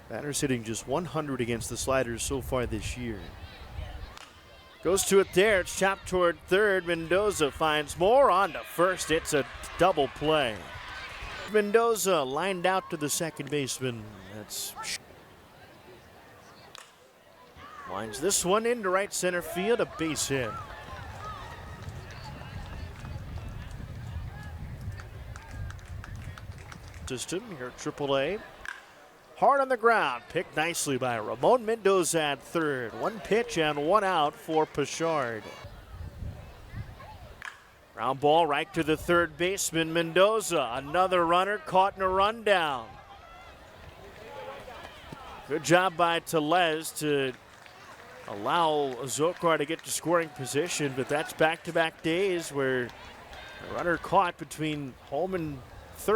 Batter's hitting just 100 against the sliders so far this year. Goes to it there. It's chopped toward third. Mendoza finds more on to first. It's a double play. Mendoza lined out to the second baseman. That's winds this one into right center field, a base hit. System here at AAA. Hard on the ground, picked nicely by Ramon. Mendoza at third. One pitch and one out for Pichard. Ground ball right to the third baseman, Mendoza. Another runner caught in a rundown. Good job by Tellez to allow Zokar to get to scoring position, but that's back-to-back days where a runner caught between home and